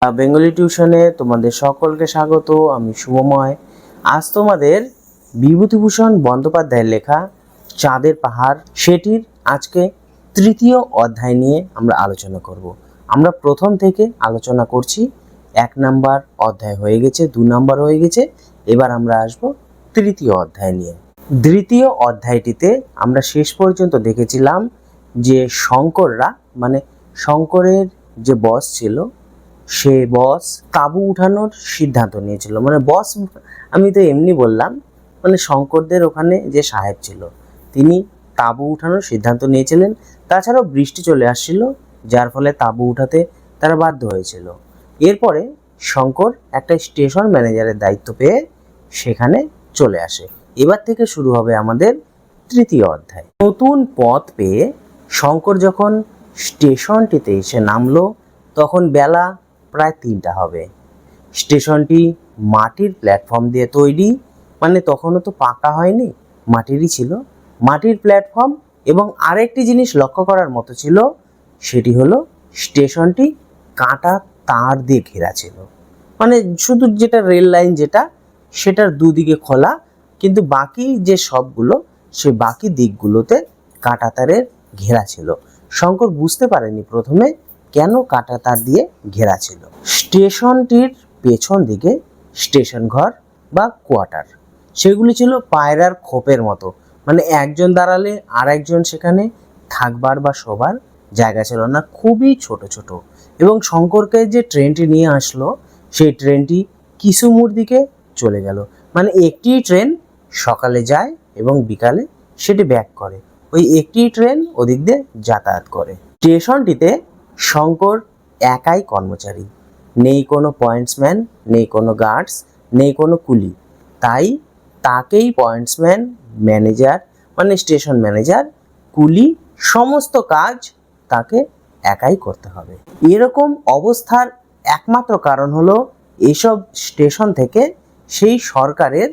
Bengali টিউশনে তোমাদের সকলকে স্বাগত। আমি শুভময়। আজ তোমাদের বিভূতিভূষণ বন্দ্যোপাধ্যায়ের লেখা চাঁদের পাহাড় সেটির আজকে তৃতীয় অধ্যায় নিয়ে আমরা আলোচনা করব। আমরা প্রথম থেকে আলোচনা করছি। 1 নাম্বার অধ্যায় হয়ে গেছে, 2 নাম্বার হয়ে গেছে, এবার আমরা আসব তৃতীয় অধ্যায় নিয়ে। দ্বিতীয় অধ্যায়টিতে আমরা শেষ পর্যন্ত দেখেছিলাম যে শঙ্কররা মানে শঙ্করের যে বস ছিল সে বস তাঁবু উঠানোর সিদ্ধান্ত নিয়েছিল। মানে বস আমি তো এমনি বললাম, মানে শঙ্করদের ওখানে যে সাহেব ছিল তিনি তাঁবু উঠানোর সিদ্ধান্ত নিয়েছিলেন। তাছাড়াও বৃষ্টি চলে আসছিল, যার ফলে তাঁবু উঠাতে তারা বাধ্য হয়েছিল। এরপরে শঙ্কর একটা স্টেশন ম্যানেজারের দায়িত্ব পেয়ে সেখানে চলে আসে। এবার থেকে শুরু হবে আমাদের তৃতীয় অধ্যায়। নতুন পথ পেয়ে শঙ্কর যখন স্টেশনটিতে এসে নামলো তখন বেলা প্রায় 3টা হবে। স্টেশনটি মাটির প্ল্যাটফর্ম দিয়ে তৈরি, মানে তখনও তো পাকা হয়নি, মাটিরই ছিল। মাটির প্ল্যাটফর্ম এবং আরেকটি জিনিস লক্ষ্য করার মতো ছিল, সেটি হলো স্টেশনটি কাঁটা তার দিয়ে ঘেরা ছিল। মানে শুধু যেটা রেল লাইন যেটা সেটার দুদিকে খোলা, কিন্তু বাকি যে সবগুলো সে বাকি দিকগুলোতে কাঁটা তারের ঘেরা ছিল। শঙ্কর বুঝতে পারেনি প্রথমে কেন কাঁটা তার দিয়ে ঘেরা ছিল। স্টেশনটির পেছন দিকে স্টেশন ঘর বা কোয়ার্টার, সেগুলি ছিল পায়রার খোপের মতো। মানে একজন দাঁড়ালে আর একজন সেখানে থাকবার বা শোবার জায়গা ছিল না, খুবই ছোট ছোট। এবং শঙ্করকে যে ট্রেনটি নিয়ে আসলো সেই ট্রেনটি কিসুমুর দিকে চলে গেল। মানে একটি ট্রেন সকালে যায় এবং বিকালে সেটি ব্যাক করে, ওই একটি ট্রেন ওদিক দিয়ে যাতায়াত করে। স্টেশনটিতে শঙ্কর একাই কর্মচারী, নেই কোনো পয়েন্টসম্যান, নেই কোনো গার্ডস, নেই কোনো কুলি। তাই তাকেই পয়েন্টসম্যান, ম্যানেজার মানে স্টেশন ম্যানেজার, কুলি সমস্ত কাজ তাকে একাই করতে হবে। এরকম অবস্থার একমাত্র কারণ হলো এইসব স্টেশন থেকে সেই সরকারের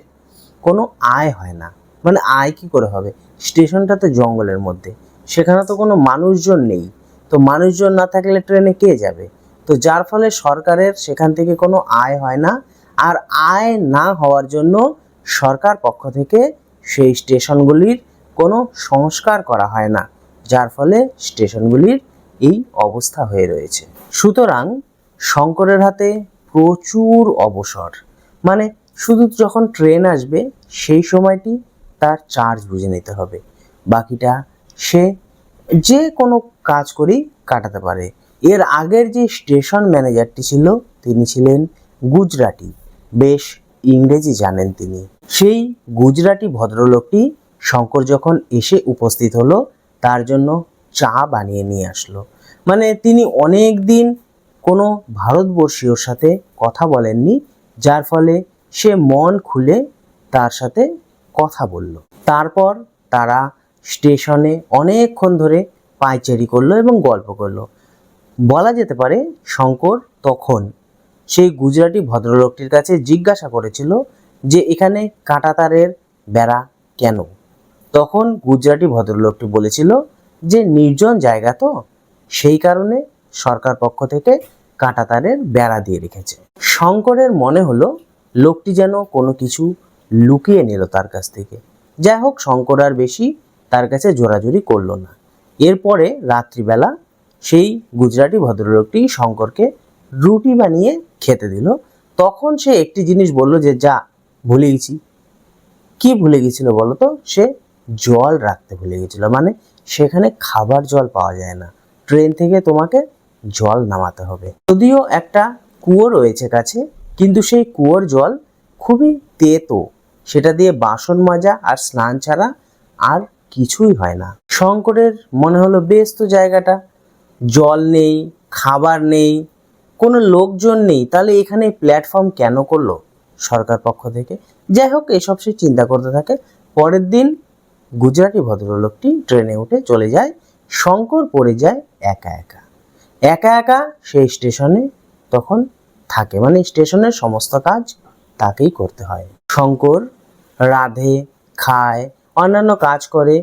কোনো আয় হয় না। মানে আয় কি করে হবে? স্টেশনটা তো জঙ্গলের মধ্যে, সেখানে তো কোনো মানুষজন নেই। তো মানুষজন না থাকলে ট্রেনে কে যাবে? তো যার ফলে সরকারের সেখান থেকে কোনো আয় হয় না। আর আয় না হওয়ার জন্য সরকার পক্ষ থেকে সেই স্টেশনগুলির কোনো সংস্কার করা হয় না, যার ফলে স্টেশনগুলির এই অবস্থা হয়ে রয়েছে। সুতরাং শঙ্করের হাতে প্রচুর অবসর, মানে শুধু যখন ট্রেন আসবে সেই সময়টি তার চার্জ বুঝে নিতে হবে, বাকিটা সে যে কোনো কাজ করেই কাটাতে পারে। এর আগের যে স্টেশন ম্যানেজারটি ছিল তিনি ছিলেন গুজরাটি, বেশ ইংরেজি জানেন তিনি। সেই গুজরাটি ভদ্রলোকটি শঙ্কর যখন এসে উপস্থিত হলো তার জন্য চা বানিয়ে নিয়ে আসলো। মানে তিনি অনেক দিন কোনো ভারতবর্ষীয়র সাথে কথা বলেননি, যার ফলে সে মন খুলে তার সাথে কথা বলল। তারপর তারা স্টেশনে অনেকক্ষণ ধরে পায়চারি করলো এবং গল্প করলো। বলা যেতে পারে শঙ্কর তখন সেই গুজরাটি ভদ্রলোকটির কাছে জিজ্ঞাসা করেছিল যে এখানে কাঁটাতারের বেড়া কেন? তখন গুজরাটি ভদ্রলোকটি বলেছিল যে নির্জন জায়গা তো, সেই কারণে সরকার পক্ষ থেকে কাঁটাতারের বেড়া দিয়ে রেখেছে। শঙ্করের মনে হলো লোকটি যেন কোনো কিছু লুকিয়ে নিল তার কাছ থেকে। যাই হোক, শঙ্কর আর বেশি তার কাছে জোরাজুরি করলো না। এরপরে রাত্রিবেলা সেই গুজরাটি ভদ্রলোকটি শঙ্করকে রুটি বানিয়ে খেতে দিল। তখন সে একটি জিনিস বলল যে যা ভুলে গেছি। কি ভুলে গেছিল বলো তো? সে জল রাখতে ভুলে গেছিল। মানে সেখানে খাবার জল পাওয়া যায় না, ট্রেন থেকে তোমাকে জল নামাতে হবে। যদিও একটা কুয়ো রয়েছে কাছে, কিন্তু সেই কুয়োর জল খুবই তেতো, সেটা দিয়ে বাসন মাজা আর স্নান ছাড়া আর কিছুই হয় না। শঙ্করের মনে হলো বেশ তো জায়গাটা, জল নেই, খাবার নেই, কোনো লোকজন নেই, তাহলে এখানে প্ল্যাটফর্ম কেন করলো সরকার পক্ষ থেকে? যাই হোক, এসব সে চিন্তা করতে থাকে। পরের দিন গুজরাটি ভদ্রলোকটি ট্রেনে উঠে চলে যায়। শঙ্কর পড়ে যায় একা একা। একা একা সেই স্টেশনে তখন থাকে, মানে স্টেশনের সমস্ত কাজ তাকেই করতে হয়। শঙ্কর রাঁধে, খায়, অন্যান্য কাজ করে।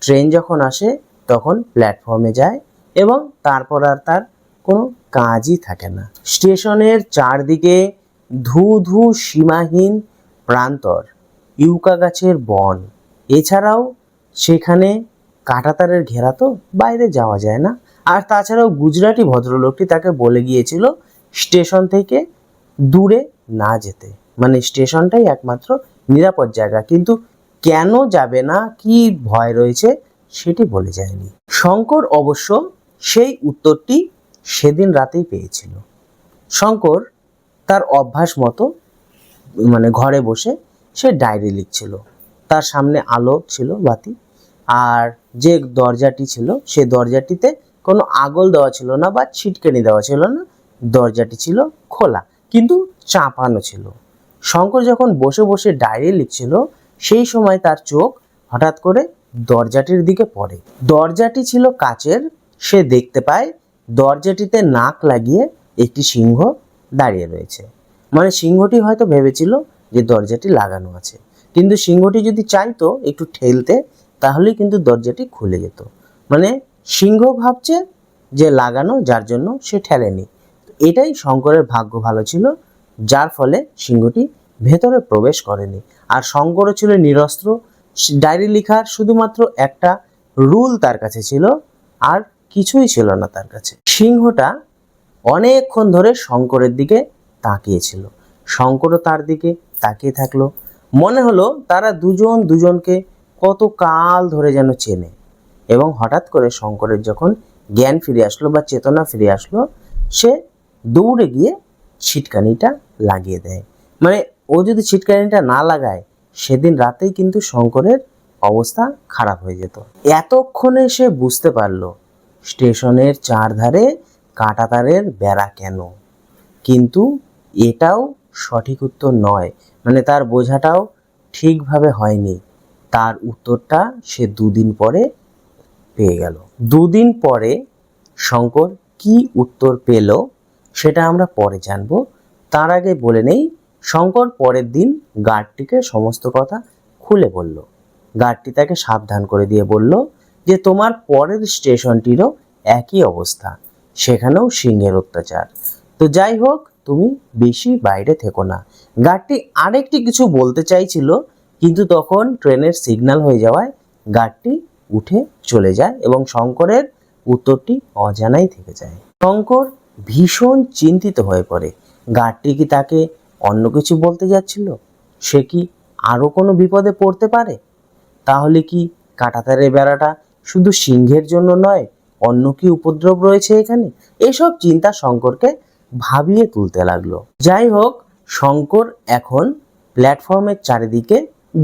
ট্রেন যখন আসে তখন প্ল্যাটফর্মে যায় এবং তারপর আর তার কোনো কাজই থাকে না। স্টেশনের চারদিকে ধু ধু সীমাহীন প্রান্তর, ইউকা গাছের বন, এছাড়াও সেখানে কাঁটাতারের ঘেরা, তো বাইরে যাওয়া যায় না। আর তাছাড়াও গুজরাটি ভদ্রলোকটি তাকে বলে গিয়েছিল স্টেশন থেকে দূরে না যেতে, মানে স্টেশনটাই একমাত্র নিরাপদ জায়গা, কিন্তু কেন যাবে না, কি ভয় রয়েছে সেটি বলে যায়নি। শঙ্কর অবশ্য সেই উত্তরটি সেদিন রাতেই পেয়েছিল। শঙ্কর তার অভ্যাস মতো মানে ঘরে বসে সে ডায়েরি লিখছিল। তার সামনে আলো ছিল, বাতি, আর যে দরজাটি ছিল সে দরজাটিতে কোনো আগল দেওয়া ছিল না বা ছিটকানি দেওয়া ছিল না, দরজাটি ছিল খোলা কিন্তু চাপানো ছিল। শঙ্কর যখন বসে বসে ডায়েরি লিখছিল সেই সময় তার চোখ হঠাৎ করে দরজাটির দিকে পড়ে। দরজাটি ছিল কাচের। সে দেখতে পায় দরজাটিতে নাক লাগিয়ে একটি সিংহ দাঁড়িয়ে রয়েছে। মানে সিংহটি হয়তো ভেবেছিল যে দরজাটি লাগানো আছে, কিন্তু সিংহটি যদি চাইতো একটু ঠেলতে তাহলেই কিন্তু দরজাটি খুলে যেত। মানে সিংহ ভাবছে যে লাগানো, যার জন্য সে ঠেলেনি। এটাই শঙ্করের ভাগ্য ভালো ছিল, যার ফলে সিংহটি ভেতরে প্রবেশ করেনি। আর শঙ্করও ছিল নিরস্ত্র। ডায়েরি লেখার শুধুমাত্র একটা রুল তার কাছে ছিল, আর কিছুই ছিল না তার কাছে। সিংহটা অনেকক্ষণ ধরে শঙ্করের দিকে তাকিয়েছিল। শঙ্করও তার দিকে তাকিয়ে থাকলো। মনে হলো তারা দুজন দুজনকে কত কাল ধরে যেন চেনে। এবং হঠাৎ করে শঙ্করের যখন জ্ঞান ফিরে আসলো বা চেতনা ফিরে আসলো, সে দৌড়ে গিয়ে ছিটকানিটা লাগিয়ে দেয়। মানে ও যদি ছিটকানিটা না লাগায় সেদিন রাতেই কিন্তু শঙ্করের অবস্থা খারাপ হয়ে যেত। এতক্ষণে সে বুঝতে পারলো স্টেশনের চারধারে কাঁটাতারের বেড়া কেন, কিন্তু এটাও সঠিক উত্তর নয়। মানে তার বোঝাটাও ঠিকভাবে হয়নি। তার উত্তরটা সে দুদিন পরে পেয়ে গেল। দুদিন পরে শঙ্কর কি উত্তর পেল সেটা আমরা পরে জানবো। তার আগে বলে নেই, শঙ্কর পরের দিন গার্ডটিকে সমস্ত কথা খুলে বলল। গার্ডটি তাকে সাবধান করে দিয়ে বলল যে তোমার পরের স্টেশনটিরও একই অবস্থা, সেখানেও সিংহের অত্যাচার। তো যাই হোক, তুমি বেশি বাইরে থেকো না। গার্ডটি আরেকটি কিছু বলতে চাইছিল, কিন্তু তখন ট্রেনের সিগন্যাল হয়ে যাওয়ায় গার্ডটি উঠে চলে যায় এবং শঙ্করের উত্তরটি অজানাই থেকে যায়। শঙ্কর ভীষণ চিন্তিত হয়ে পড়ে। গার্ডটি কি তাকে অন্য কিছু বলতে যাচ্ছিল? সে কি আরও কোনো বিপদে পড়তে পারে? তাহলে কি কাঁটাতারের বেড়াটা শুধু সিংহের জন্য নয়, অন্য কি উপদ্রব রয়েছে এখানে? এসব চিন্তা শঙ্করকে ভাবিয়ে তুলতে লাগলো। যাই হোক, শঙ্কর এখন প্ল্যাটফর্মের চারিদিকে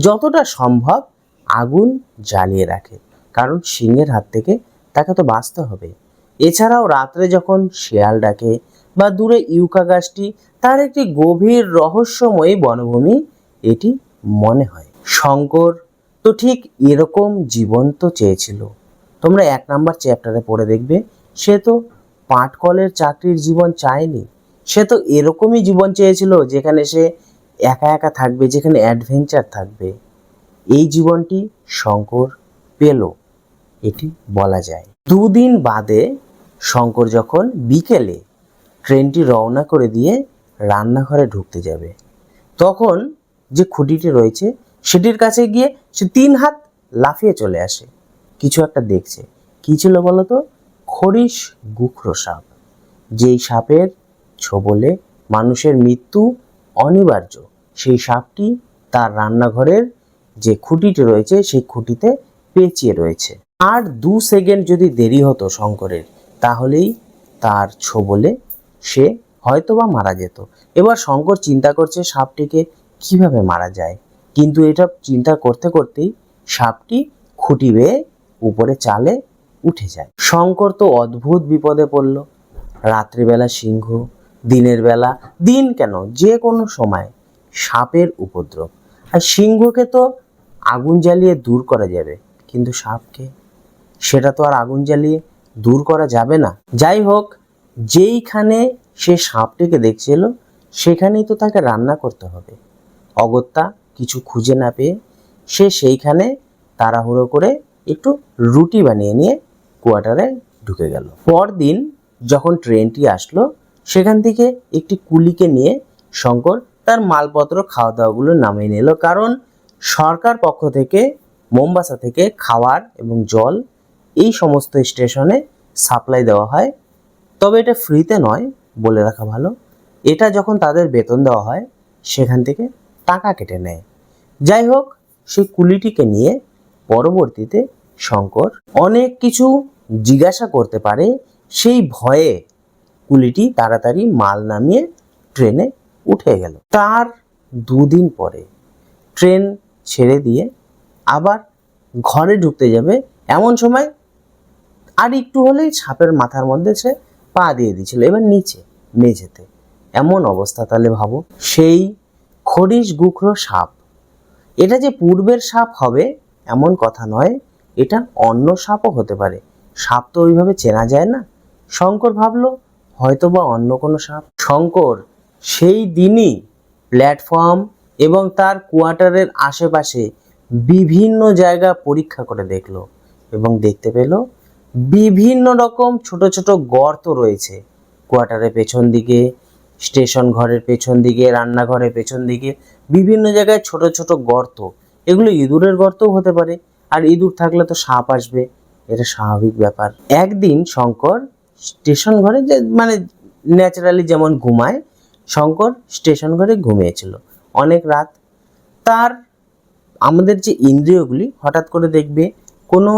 যতটা সম্ভব আগুন জ্বালিয়ে রাখে, কারণ সিংহের হাত থেকে তাকে তো বাঁচতে হবে। এছাড়াও রাত্রে যখন শেয়াল ডাকে বা দূরে ইউকা গাছটি তার একটি গভীর রহস্যময়ী বনভূমি এটি মনে হয়। শঙ্কর তো ঠিক এরকম জীবন তো চেয়েছিল। তোমরা 1 নম্বর চ্যাপ্টারে পড়ে দেখবে, সে তো পাটকলের চাকরির জীবন চায়নি। সে তো এরকমই জীবন চেয়েছিল যেখানে সে একা একা থাকবে, যেখানে অ্যাডভেঞ্চার থাকবে। এই জীবনটি শঙ্কর পেল, এটি বলা যায়। দুদিন বাদে শঙ্কর যখন বিকেলে ট্রেনটি রওনা করে দিয়ে রান্নাঘরে ঢুকতে যাবে, তখন যে খুঁটিটি রয়েছে সেটির কাছে গিয়ে সে 3 হাত লাফিয়ে চলে আসে। কিছু একটা দেখছে। কী ছিল বলো তো? খরিশ গুখরো সাপ। যেই সাপের ছোবলে মানুষের মৃত্যু অনিবার্য, সেই সাপটি তার রান্নাঘরের যে খুঁটিটি রয়েছে সেই খুঁটিতে পেঁচিয়ে রয়েছে। আর 2 সেকেন্ড যদি দেরি হতো শঙ্করের, তাহলেই তার ছোবলে সে হয়তোবা মারা যেত। এবার শঙ্কর চিন্তা করছে সাপটিকে কিভাবে মারা যায়, কিন্তু এটা চিন্তা করতে করতেই সাপটি খুঁটি বেয়ে উপরে চালে উঠে যায়। শঙ্কর তো অদ্ভুত বিপদে পড়ল। রাত্রিবেলা সিংহ, দিনের বেলা, দিন কেন যে কোনো সময় সাপের উপদ্রব। আর সিংহকে তো আগুন জ্বালিয়ে দূর করা যাবে, কিন্তু সাপকে সেটা তো আর আগুন জ্বালিয়ে দূর করা যাবে না। যাই হোক, যেইখানে সে সাপটিকে দেখছিল সেখানেই তো তাকে রান্না করতে হবে। অগত্যা কিছু খুঁজে না পেয়ে সে সেইখানে তাড়াহুড়ো করে একটু রুটি বানিয়ে নিয়ে কোয়ার্টারে ঢুকে গেল। পরদিন যখন ট্রেনটি আসলো সেখান থেকে একটি কুলিকে নিয়ে শঙ্কর তার মালপত্র খাওয়া দাওয়াগুলো নামিয়ে নিল, কারণ সরকার পক্ষ থেকে মোম্বাসা থেকে খাবার এবং জল এই সমস্ত স্টেশনে সাপ্লাই দেওয়া হয়। তবে এটা ফ্রিতে নয়, বলে রাখা ভালো। এটা যখন তাদের বেতন দেওয়া হয় সেখান থেকে টাকা কেটে নেয়। যাই হোক, সেই কুলিটিকে নিয়ে পরবর্তীতে শঙ্কর অনেক কিছু জিজ্ঞাসা করতে পারে। সেই ভয়ে কুলিটি তাড়াতাড়ি মাল নামিয়ে ট্রেনে উঠে গেল। তার 2 দিন পরে ট্রেন ছেড়ে দিয়ে আবার ঘরে ঢুকতে যাবে, এমন সময় আর একটু হলেই সাপের মাথার মধ্যে সে পা দিয়ে দিয়েছিল, এবার নিচে মেঝেতে। এমন অবস্থা, তাহলে ভাবো, সেই খরিশ গুখরো সাপ। এটা যে পূর্বের সাপ হবে এমন কথা নয়, এটা অন্য সাপও হতে পারে। সাপ তো ওইভাবে চেনা যায় না। শঙ্কর ভাবলো হয়তো বা অন্য কোনো সাপ। শঙ্কর সেই দিনই প্ল্যাটফর্ম এবং তার কোয়ার্টারের আশেপাশে বিভিন্ন জায়গা পরীক্ষা করে দেখলো এবং দেখতে পেল বিভিন্ন রকম ছোট ছোট গর্ত রয়েছে কোয়ার্টারের পেছন দিকে, স্টেশন ঘরের পেছন দিকে, রান্নাঘরের পেছন দিকে, বিভিন্ন জায়গায় ছোট ছোট গর্ত। এগুলো ইঁদুরের গর্তও হতে পারে, আর ইঁদুর থাকলে তো সাপ আসবে, এটা স্বাভাবিক ব্যাপার। একদিন শঙ্কর স্টেশন ঘরে, যে মানে ন্যাচারালি যেমন ঘুমায়, শঙ্কর স্টেশন ঘরে ঘুমিয়েছিল অনেক রাত। তার আমাদের যে ইন্দ্রিয়গুলি হঠাৎ করে দেখবে কোনো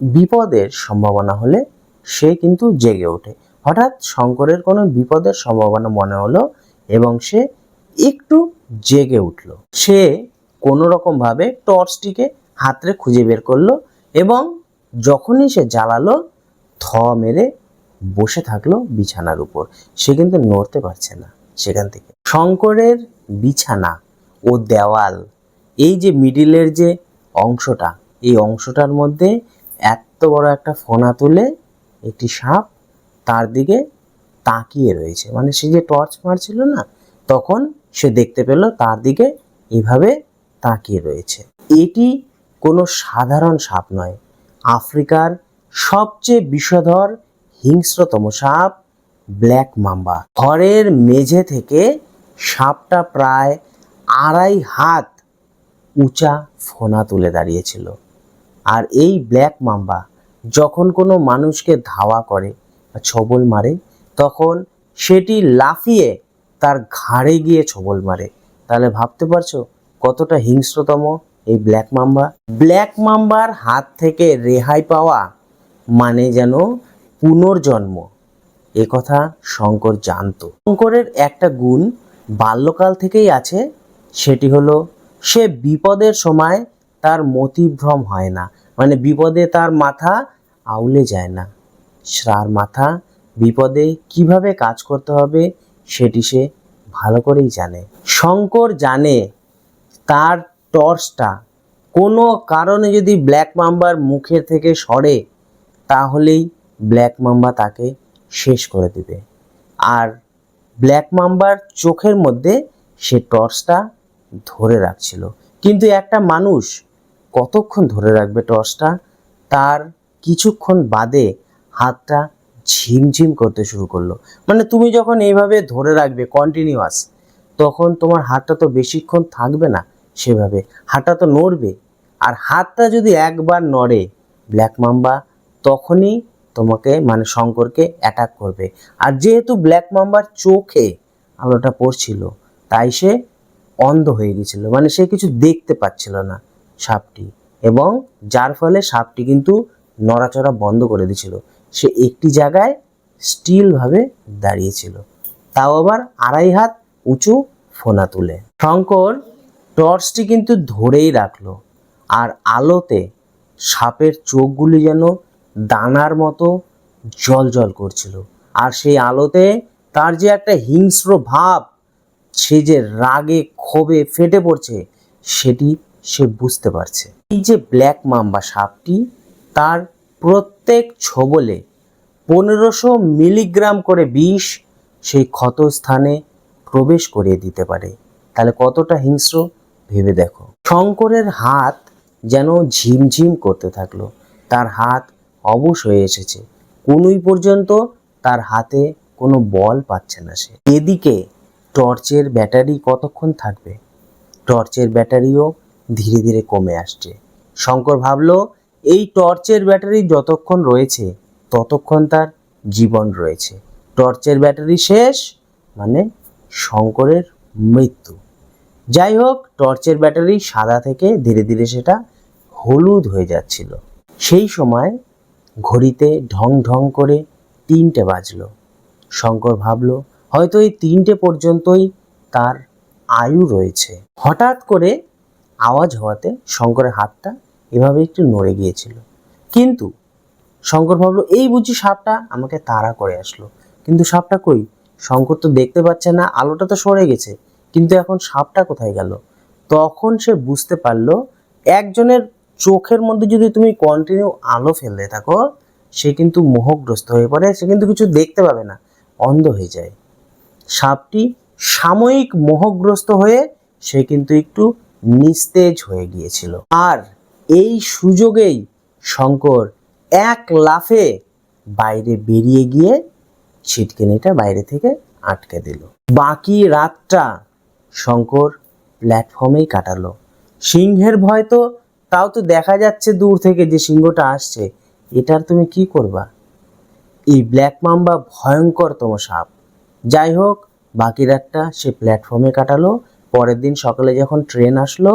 বিপদের সম্ভাবনা হলে সে কিন্তু জেগে ওঠে। হঠাৎ শঙ্করের কোনো বিপদের সম্ভাবনা মনে হলো এবং সে একটু জেগে উঠল। সে কোনো রকমভাবে টর্চটিকে হাতরে খুঁজে বের করলো এবং যখনই সে জ্বালালো, থ মেরে বসে থাকলো বিছানার উপর। সে কিন্তু নড়তে পারছে না সেখান থেকে। শঙ্করের বিছানা ও দেওয়াল, এই যে মিডিলের যে অংশটা, এই অংশটার মধ্যে এত বড় একটা ফোনা তুলে একটি সাপ তার দিকে তাকিয়ে রয়েছে। মানে সে যে টর্চ মারছিল না, তখন সে দেখতে পেল তার দিকে এভাবে তাকিয়ে রয়েছে। এটি কোনো সাধারণ সাপ নয়, আফ্রিকার সবচেয়ে বিষধর হিংস্রতম সাপ ব্ল্যাক মাম্বা। ঘরের মেঝে থেকে সাপটা প্রায় 2.5 হাত উঁচা ফোনা তুলে দাঁড়িয়েছিল। আর এই ব্ল্যাক মাম্বা যখন কোনো মানুষকে ধাওয়া করে বা ছবল মারে, তখন সেটি লাফিয়ে তার ঘাড়ে গিয়ে ছবল মারে। তাহলে ভাবতে পারছো কতটা হিংস্রতম এই ব্ল্যাক মাম্বা। ব্ল্যাক মাম্বার হাত থেকে রেহাই পাওয়া মানে যেন পুনর্জন্ম, এ কথা শঙ্কর জানতো। শঙ্করের একটা গুণ বাল্যকাল থেকেই আছে, সেটি হলো সে বিপদের সময় তার মতিভ্রম হয় না। মানে বিপদে তার মাথা আউলে যায় না। তার মাথা বিপদে কিভাবে কাজ করতে হবে সেটি সে ভালো করেই জানে। শঙ্কর জানে তার টর্চটা কোনো কারণে যদি ব্ল্যাক মাম্বার মুখের থেকে সরে, তাহলেই ব্ল্যাক মাম্বা তাকে শেষ করে দেবে। আর ব্ল্যাক মাম্বার চোখের মধ্যে সে টর্চটা ধরে রাখছিল। কিন্তু একটা মানুষ কতক্ষণ ধরে রাখবে টর্চটা? তার কিছুক্ষণ বাদে হাতটা ঝিমঝিম করতে শুরু করলো। মানে তুমি যখন এইভাবে ধরে রাখবে কন্টিনিউয়াস, তখন তোমার হাতটা তো বেশিক্ষণ থাকবে না সেভাবে, হাতটা তো নড়বে। আর হাতটা যদি একবার নড়ে, ব্ল্যাক মাম্বা তখনই তোমাকে মানে শঙ্করকে অ্যাটাক করবে। আর যেহেতু ব্ল্যাক মাম্বার চোখে আলোটা পড়ছিল, তাই সে অন্ধ হয়ে গেছিল, মানে সে কিছু দেখতে পাচ্ছিল না সাপটি, এবং যার ফলে সাপটি কিন্তু নড়াচড়া বন্ধ করে দিয়েছিল। সে একটি জায়গায় স্টিলভাবে দাঁড়িয়েছিল, তাও আবার 2.5 হাত উঁচু ফোনা তুলে। শঙ্কর টর্চটি কিন্তু ধরেই রাখলো, আর আলোতে সাপের চোখগুলি যেন দানার মতো জ্বলজ্বল করছিল। আর সেই আলোতে তার যে একটা হিংস্র ভাব, সে যে রাগে ক্ষোভে ফেটে পড়ছে, সেটি সে বুঝতে পারছে। এই যে ব্ল্যাক মাম্বা সাপটি, তার প্রত্যেক ছোবলে 1500 মিলিগ্রাম করে বিষ সেই ক্ষতস্থানে প্রবেশ করিয়ে দিতে পারে। তাহলে কতটা হিংস্র ভেবে দেখো। শঙ্করের হাত যেন ঝিমঝিম করতে থাকলো, তার হাত অবশ হয়ে এসেছে, কনুই পর্যন্ত তার হাতে কোনো বল পাচ্ছে না সে। এদিকে টর্চের ব্যাটারি কতক্ষণ থাকবে? টর্চের ব্যাটারিও ধীরে ধীরে কমে আসছে। শঙ্কর ভাবলো এই টর্চের ব্যাটারি যতক্ষণ রয়েছে ততক্ষণ তার জীবন রয়েছে। টর্চের ব্যাটারি শেষ মানে শঙ্করের মৃত্যু। যাই হোক, টর্চের ব্যাটারি সাদা থেকে ধীরে ধীরে সেটা হলুদ হয়ে যাচ্ছিল। সেই সময় ঘড়িতে ঢং ঢং করে 3টে বাজলো। শঙ্কর ভাবলো হয়তো এই 3টে পর্যন্তই তার আয়ু রয়েছে। হঠাৎ করে আওয়াজ হওয়াতে শঙ্করের হাতটা এভাবে একটু নড়ে গিয়েছিল। কিন্তু শঙ্কর ভাবলো এই বুঝি সাপটা আমাকে তাড়া করে আসলো। কিন্তু সাপটা কই? শঙ্কর তো দেখতে পাচ্ছে না, আলোটা তো সরে গেছে, কিন্তু এখন সাপটা কোথায় গেল? তখন সে বুঝতে পারলো একজনের চোখের মধ্যে যদি তুমি কন্টিনিউ আলো ফেলতে থাকো সে কিন্তু মোহগ্রস্ত হয়ে পড়ে, সে কিন্তু কিছু দেখতে পাবে না, অন্ধ হয়ে যায়। সাপটি সাময়িক মোহগ্রস্ত হয়ে সে কিন্তু একটু নিস্তেজ হয়ে গিয়েছিল। আর এই সুযোগেই শঙ্কর এক লাফে বাইরে বেরিয়ে গিয়ে ছিটকিনিটা বাইরে থেকে আটকে দিল। বাকি রাতটা শঙ্কর প্ল্যাটফর্মেই কাটালো। সিংহের ভয় তো তাও তো দেখা যাচ্ছে দূর থেকে যে সিংহটা আসছে, এটার তুমি কি করবা? এই ব্ল্যাক মাম্বা ভয়ঙ্করতম সাপ। যাই হোক, বাকি রাতটা সে প্ল্যাটফর্মে কাটালো। পরের দিন সকালে যখন ট্রেন আসলো,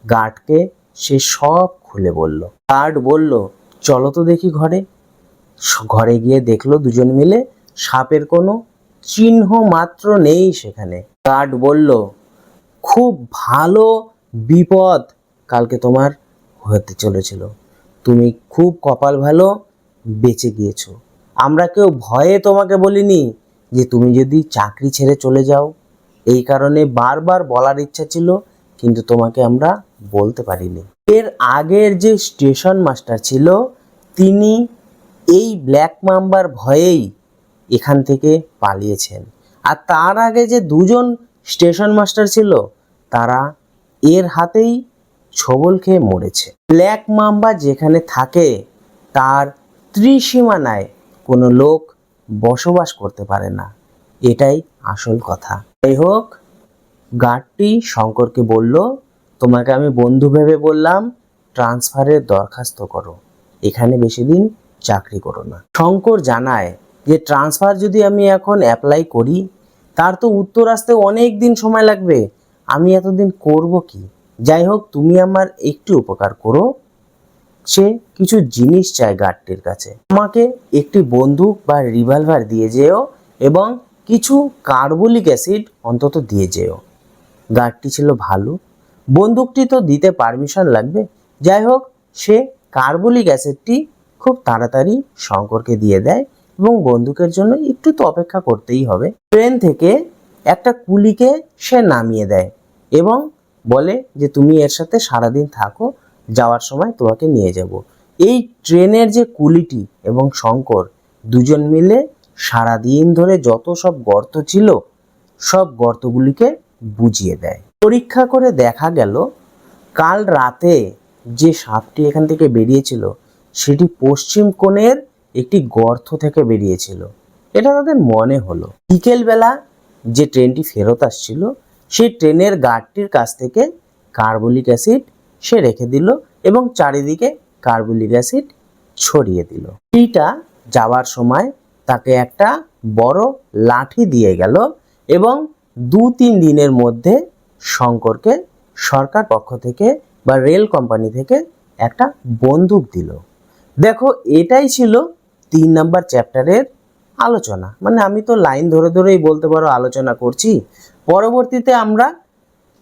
গার্ডকে সে সব খুলে বলল। গার্ড বলল চলো তো দেখি ঘরে। ঘরে গিয়ে দেখলো দুজন মিলে সাপের কোনো চিহ্ন মাত্র নেই সেখানে। গার্ড বলল খুব ভালো বিপদ কালকে তোমার হতে চলেছিল, তুমি খুব কপাল ভালো, বেঁচে গিয়েছো। আমরা কেউ ভয়ে তোমাকে বলিনি যে তুমি যদি চাকরি ছেড়ে চলে যাও, এই কারণে বারবার বলার ইচ্ছা ছিল কিন্তু তোমাকে আমরা বলতে পারিনি। এর আগের যে স্টেশন মাস্টার ছিল তিনি এই ব্ল্যাক মাম্বার ভয়েই এখান থেকে পালিয়েছেন। আর তার আগে যে দুজন স্টেশন মাস্টার ছিল তারা এর হাতেই ছোবল খেয়ে মরেছে। ব্ল্যাক মাম্বা যেখানে থাকে তার ত্রিসীমানায় কোনো লোক বসবাস করতে পারে না, এটাই আসল কথা। যাই হোক, গার্ডটি শঙ্করকে বলল তোমাকে আমি বন্ধু ভেবে বললাম ট্রান্সফারের দরখাস্ত করো, এখানে বেশি দিন চাকরি করো না। শঙ্কর জানায় যে ট্রান্সফার যদি আমি এখন অ্যাপ্লাই করি তার তো উত্তর আসতে অনেক দিন সময় লাগবে, আমি এতদিন করব কি? যাই হোক, তুমি আমার একটু উপকার করো। সে কিছু জিনিস চায় গার্ডটির কাছে। আমাকে একটি বন্দুক বা রিভলভার দিয়ে যেও এবং কিছু কার্বলিক অ্যাসিড অন্তত দিয়ে যেও। গার্ডটি ছিল ভালো, বন্দুকটি তো দিতে পারমিশন লাগবে। যাই হোক, সে কার্বলিক অ্যাসিডটি খুব তাড়াতাড়ি শঙ্করকে দিয়ে দেয় এবং বন্দুকের জন্য একটু তো অপেক্ষা করতেই হবে। ট্রেন থেকে একটা কুলিকে সে নামিয়ে দেয় এবং বলে যে তুমি এর সাথে সারাদিন থাকো, যাওয়ার সময় তোমাকে নিয়ে যাব। এই ট্রেনের যে কুলিটি এবং শঙ্কর দুজন মিলে সারাদিন ধরে যত সব গর্ত ছিল সব গর্তগুলিকে বুঝিয়ে দেয়। পরীক্ষা করে দেখা গেল কাল রাতে যে সাপটি এখান থেকে বেরিয়েছিল সেটি পশ্চিম কোণের একটি গর্ত থেকে বেরিয়েছিল, এটা তাদের মনে হলো। বিকেলবেলা যে ট্রেনটি ফেরত আসছিল সেই ট্রেনের গার্ডটির কাছ থেকে কার্বলিক অ্যাসিড সে রেখে দিল এবং চারিদিকে কার্বলিক অ্যাসিড ছড়িয়ে দিল। এইটা যাওয়ার সময় তাকে একটা বড় লাঠি দিয়ে গেল এবং 2-3 দিনের মধ্যে শঙ্করকে সরকার পক্ষ থেকে বা রেল কোম্পানি থেকে একটা বন্দুক দিল। দেখো, এটাই ছিল 3 নাম্বার চ্যাপ্টারের আলোচনা। মানে আমি তো লাইন ধরে ধরেই বলতে পারো আলোচনা করছি। পরবর্তীতে আমরা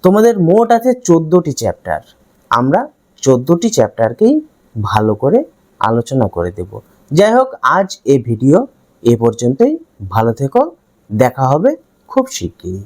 তোমাদের মোট আছে 14টি চ্যাপ্টার, আমরা 14টি চ্যাপ্টারকেই ভালো করে আলোচনা করে দেব। যাই হোক, আজ এই ভিডিও এ পর্যন্তই। ভালো থেকো, দেখা হবে খুব শিগগিরই।